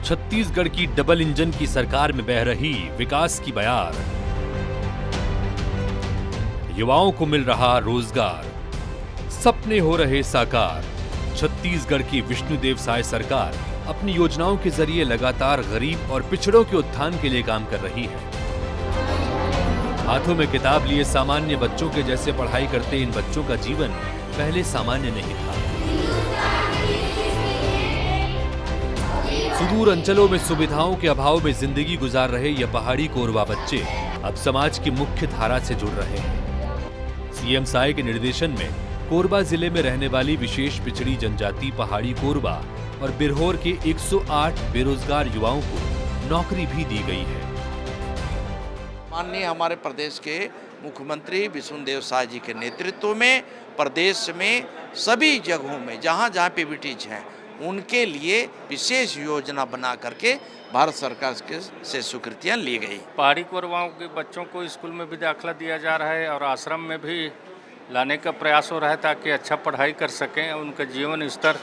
छत्तीसगढ़ की double engine की सरकार में बह रही विकास की बयार। युवाओं को मिल रहा रोजगार, सपने हो रहे साकार। छत्तीसगढ़ की विष्णुदेव साय सरकार अपनी योजनाओं के जरिए लगातार गरीब और पिछड़ों के उत्थान के लिए काम कर रही है। हाथों में किताब लिए सामान्य बच्चों के जैसे पढ़ाई करते इन बच्चों का जीवन पहले सामान्य नहीं था। सुदूर अंचलों में सुविधाओं के अभाव में जिंदगी गुजार रहे ये पहाड़ी कोरवा बच्चे अब समाज की मुख्य धारा से जुड़ रहे हैं। सीएम साय के निर्देशन में कोरबा जिले में रहने वाली विशेष पिछड़ी जनजाति पहाड़ी कोरबा और बिरहोर के 108 बेरोजगार युवाओं को नौकरी भी दी गई है। माननीय हमारे प्रदेश के मुख्यमंत्री विष्णुदेव साय जी के नेतृत्व में प्रदेश में सभी जगहों में जहाँ जहाँ पीबीटीज हैं उनके लिए विशेष योजना बना करके भारत सरकार से स्वीकृतियाँ ली गई। पहाड़ी कोरवाओं के बच्चों को स्कूल में भी दाखिला दिया जा रहा है और आश्रम में भी लाने का प्रयास हो रहा है ताकि अच्छा पढ़ाई कर सकें, उनका जीवन स्तर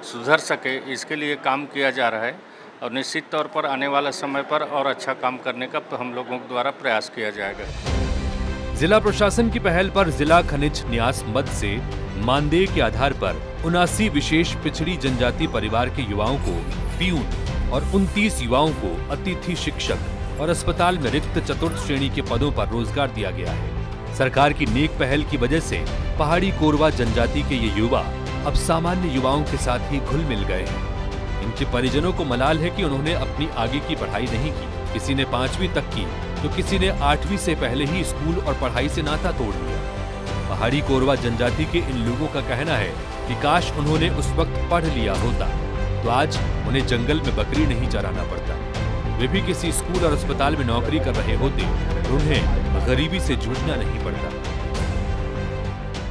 सुधर सके। इसके लिए काम किया जा रहा है और निश्चित तौर पर आने वाला समय पर और अच्छा काम करने का हम लोगों के द्वारा प्रयास किया जाएगा। जिला प्रशासन की पहल पर जिला खनिज न्यास मद से मानदेय के आधार पर 79 विशेष पिछड़ी जनजाति परिवार के युवाओं को पियून और 29 युवाओं को अतिथि शिक्षक और अस्पताल में रिक्त चतुर्थ श्रेणी के पदों पर रोजगार दिया गया है। सरकार की नेक पहल की वजह से पहाड़ी कोरवा जनजाति के ये युवा अब सामान्य युवाओं के साथ ही घुल मिल गए हैं। इनके परिजनों को मलाल है कि उन्होंने अपनी आगे की पढ़ाई नहीं की। किसी ने 5वीं तक की तो किसी ने 8वीं से पहले ही स्कूल और पढ़ाई से नाता तोड़ लिया। पहाड़ी कोरवा जनजाति के इन लोगों का कहना है कि काश उन्होंने उस वक्त पढ़ लिया होता तो आज उन्हें जंगल में बकरी नहीं चराना पड़ता। वे भी किसी स्कूल और अस्पताल में नौकरी कर रहे होते तो उन्हें गरीबी से जूझना नहीं पड़ता।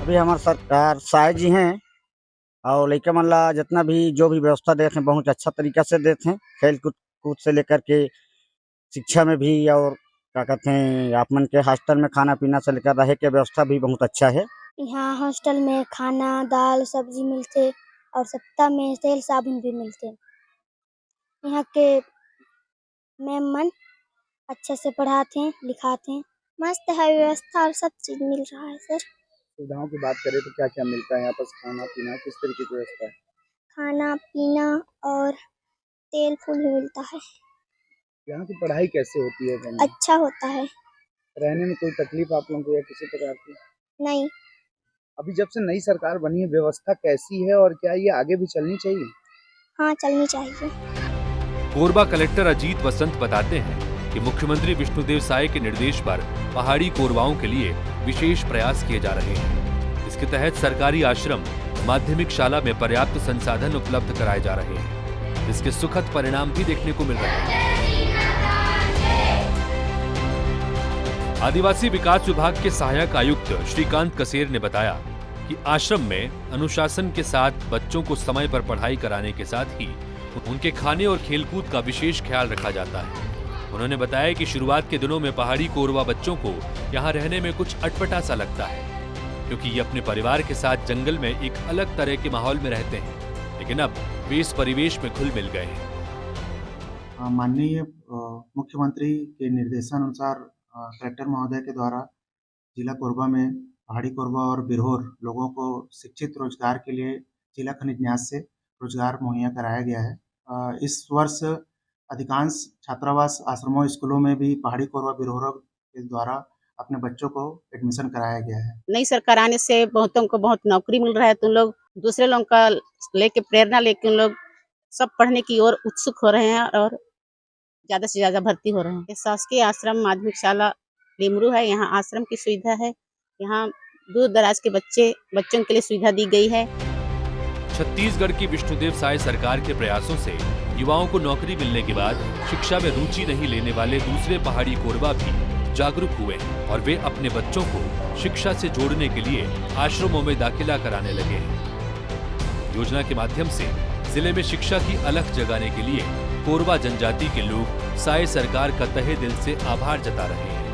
अभी हमारे सरकार साय जी हैं और लड़का मल्ला जितना भी जो भी व्यवस्था देते हैं बहुत अच्छा तरीका से देते हैं। खेल कूद से लेकर के शिक्षा में भी और क्या कहते हैं आपमन के हॉस्टल में खाना पीना से लेकर रहे के व्यवस्था भी बहुत अच्छा है। यहाँ हॉस्टल में खाना दाल सब्जी मिलते और सप्ताह में तेल साबुन भी मिलते। यहाँ के मैम मन अच्छे से पढ़ाते लिखाते हैं। मस्त है व्यवस्था और सब चीज मिल रहा है सर। सुविधाओं की बात करें तो क्या क्या मिलता है यहाँ पर? खाना पीना किस तरीके की व्यवस्था है? खाना पीना और तेल फूल भी मिलता है। यहाँ की पढ़ाई कैसे होती है? अच्छा होता है। रहने में कोई तकलीफ आप लोगों को या किसी प्रकार की? नहीं। अभी जब से नई सरकार बनी है व्यवस्था कैसी है और क्या ये आगे भी चलनी चाहिए? हाँ चलनी चाहिए। कोरबा कलेक्टर अजीत वसंत बताते हैं कि मुख्यमंत्री विष्णुदेव साय के निर्देश पर पहाड़ी कोरवाओं के लिए विशेष प्रयास किए जा रहे हैं। इसके तहत सरकारी आश्रम माध्यमिक शाला में पर्याप्त संसाधन उपलब्ध कराए जा रहे हैं, जिसके सुखद परिणाम भी देखने को मिल रहे हैं। आदिवासी विकास विभाग के सहायक आयुक्त श्रीकांत कसेर ने बताया कि आश्रम में अनुशासन के साथ बच्चों को समय पर पढ़ाई कराने के साथ ही उनके खाने और खेलकूद का विशेष ख्याल रखा जाता है। उन्होंने बताया कि शुरुआत के दिनों में पहाड़ी कोरवा बच्चों को यहाँ रहने में कुछ अटपटा सा लगता है, क्योंकि ये अपने परिवार के साथ जंगल में एक अलग तरह के माहौल में रहते हैं, लेकिन अब वे इस परिवेश में घुल मिल गए हैं। माननीय मुख्यमंत्री के निर्देशानुसार कलेक्टर महोदय के द्वारा जिला कोरबा में पहाड़ी कोरबा और बिरहोर लोगों को शिक्षित रोजगार के लिए जिला खनिज न्यास से रोजगार मुहैया कराया गया है। इस वर्ष अधिकांश छात्रावास आश्रमों स्कूलों में भी पहाड़ी कोरबा बिरहोर के द्वारा अपने बच्चों को एडमिशन कराया गया है। नई सरकार आने से बहुतों को बहुत नौकरी मिल रहा है, तो लोग दूसरे लोगों का लेके प्रेरणा लेके उन लोग सब पढ़ने की ओर उत्सुक हो रहे हैं और ज्यादा से ज्यादा भर्ती हो रहे हैं। शासकीय आश्रम माध्यमिक शाला डेमरू है। यहाँ आश्रम की सुविधा है। यहाँ दूर दराज के बच्चों के लिए सुविधा दी गई है। छत्तीसगढ़ की विष्णुदेव साय सरकार के प्रयासों से युवाओं को नौकरी मिलने के बाद शिक्षा में रुचि नहीं लेने वाले दूसरे पहाड़ी कोरवा भी जागरूक हुए और वे अपने बच्चों को शिक्षा से जोड़ने के लिए आश्रमों में दाखिला कराने लगे हैं। योजना के माध्यम से जिले में शिक्षा की अलख जगाने के लिए कोरवा जनजाति के लोग साय सरकार का तहे दिल से आभार जता रहे हैं।